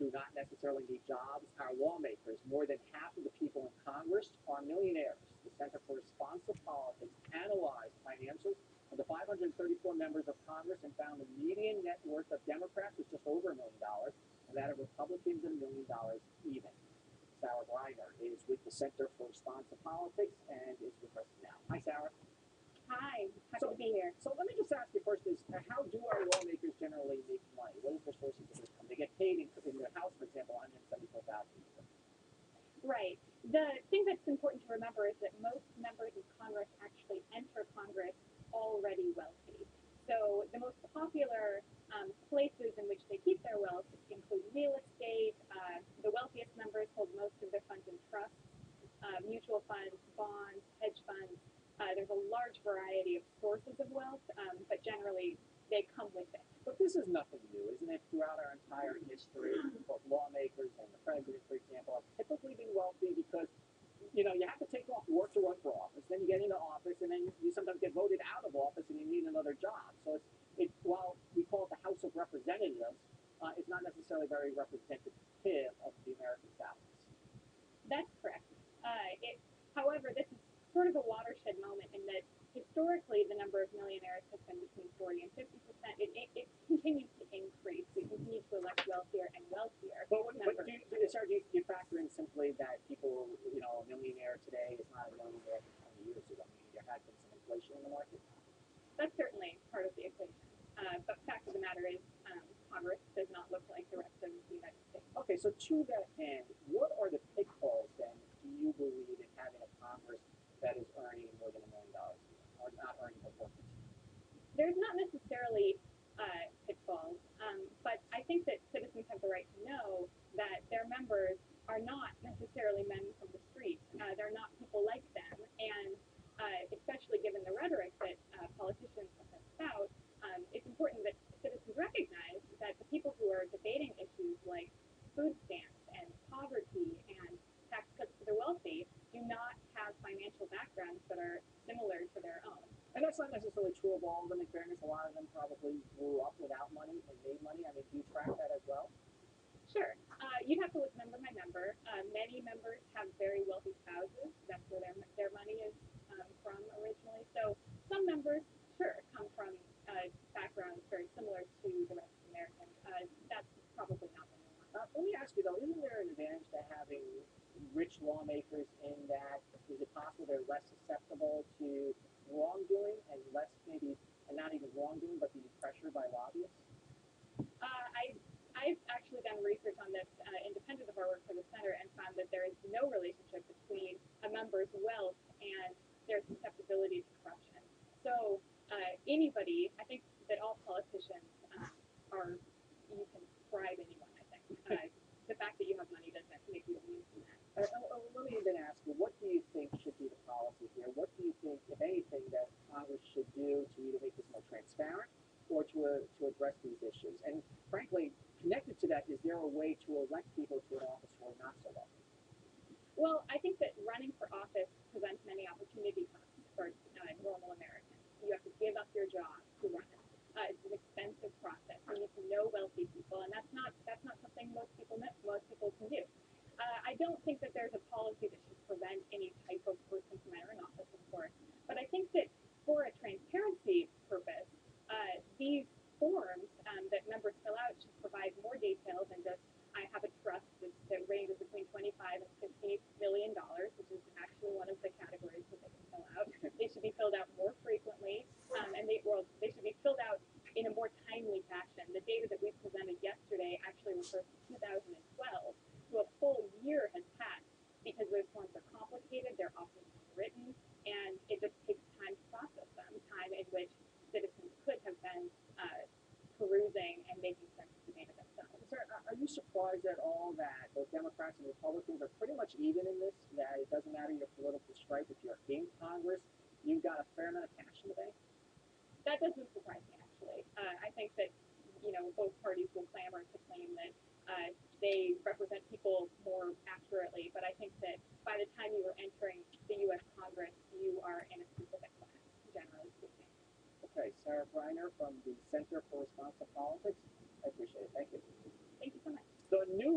do not necessarily need jobs are lawmakers. More than half of the people in Congress are millionaires. The Center for Responsive Politics analyzed financials of the 534 members of Congress and found the median net worth of Democrats was just over $1 million, and that of Republicans at $1 million even. Sarah Bryner is with the Center for Responsive Politics and is with us now. Hi, Sarah. Hi, happy to be here. So let me just ask you first is, how do our lawmakers generally make money? What is their sources of income? They get paid in the House, for example, $174,000. Right. The thing that's important to remember is that most members of Congress actually enter Congress already wealthy. So the most popular places in which they keep their wealth include real estate. The wealthiest members hold most of their funds in trusts, mutual funds, bonds, hedge funds. There's a large variety of sources of wealth, but generally they come with it. But this is nothing new, isn't it? Throughout our entire history, both lawmakers and the president, for example, have typically been wealthy because, you have to take off work to run for office. Then you get into office, and then you sometimes get voted out of office, and you need another job. So while we call it the House of Representatives, it's not necessarily very representative of the American families. That's correct. However, this is sort of a watershed moment in that historically the number of millionaires has been between 40 and 50%. It continues to increase. We continue to elect wealthier and wealthier. But do you factor in simply that people, a millionaire today is not a millionaire from 20 years ago? I mean, there has been some inflation in the market. That's certainly part of the equation. But fact of the matter is, Congress does not look like the rest of the United States. Okay, so to that end, what are the pitfalls then, do you believe, in having a Congress that is earning more than $1 million a year, or not earning but working? There's not necessarily pitfalls, but I think that citizens have the right to know that their members are not necessarily men from the street. They're not people like them, and especially given the rhetoric that politicians have spout, it's important that citizens recognize that the people who are debating issues like food stamps and poverty and tax cuts for the wealthy do not have financial backgrounds that are similar to their own. And that's not necessarily true of all of them. In fairness, a lot of them probably grew up without money and made money. I mean, do you track that as well? Sure. You'd have to look member by member. Many members have very wealthy spouses. That's where their money is from originally. So some members, sure, come from backgrounds very similar to the rest of Americans. That's probably not the norm. Let me ask you, though, isn't there an advantage to having rich lawmakers in that? Is it possible they're less susceptible to wrongdoing and less maybe, and not even wrongdoing, but being pressured by lobbyists? I've actually done research on this independent of our work for the center and found that there is no relationship between a member's wealth and their susceptibility to corruption. So anybody, I think that all politicians you can bribe anyone, I think. The fact that you have money doesn't make you immune from that. Let me then ask you, what do you think should be the policy here? What do you think, if anything, that Congress should do to either make this more transparent or to address these issues? And frankly, connected to that, is there a way to elect people to an office who are not so wealthy? Well, I think that running for office presents many opportunity costs for normal Americans. You have to give up your job to run it. It's an expensive process. You need to know wealthy people, and that's not something most people can do. I don't think that there's a policy that should prevent any type of person from entering office, of course. But I think that for a transparency purpose, these forms that members fill out should provide more detail than just I have a trust that ranges between $25 and $50 million, which is actually one of the categories that they can fill out. They should be filled out more frequently, and they should be filled out in a more timely fashion. The data that we presented yesterday actually refers to 2012, so a full year has passed because those forms are complicated, they're often written, and it just takes time to process them, time in which citizens could have been perusing and making sense of the data themselves. Sir, are you surprised at all that both Democrats and Republicans are pretty much even in this, that it doesn't matter your political stripe, if you're in Congress, you've got a fair amount of cash in the bank? That doesn't surprise me, actually. I think that, both parties will clamor to claim that they represent people more accurately, but I think that by the time you are entering the U.S. Congress, you are in a specific class, generally speaking. Okay, Sarah Bryner from the Center for Responsive Politics. I appreciate it. Thank you. Thank you so much. The new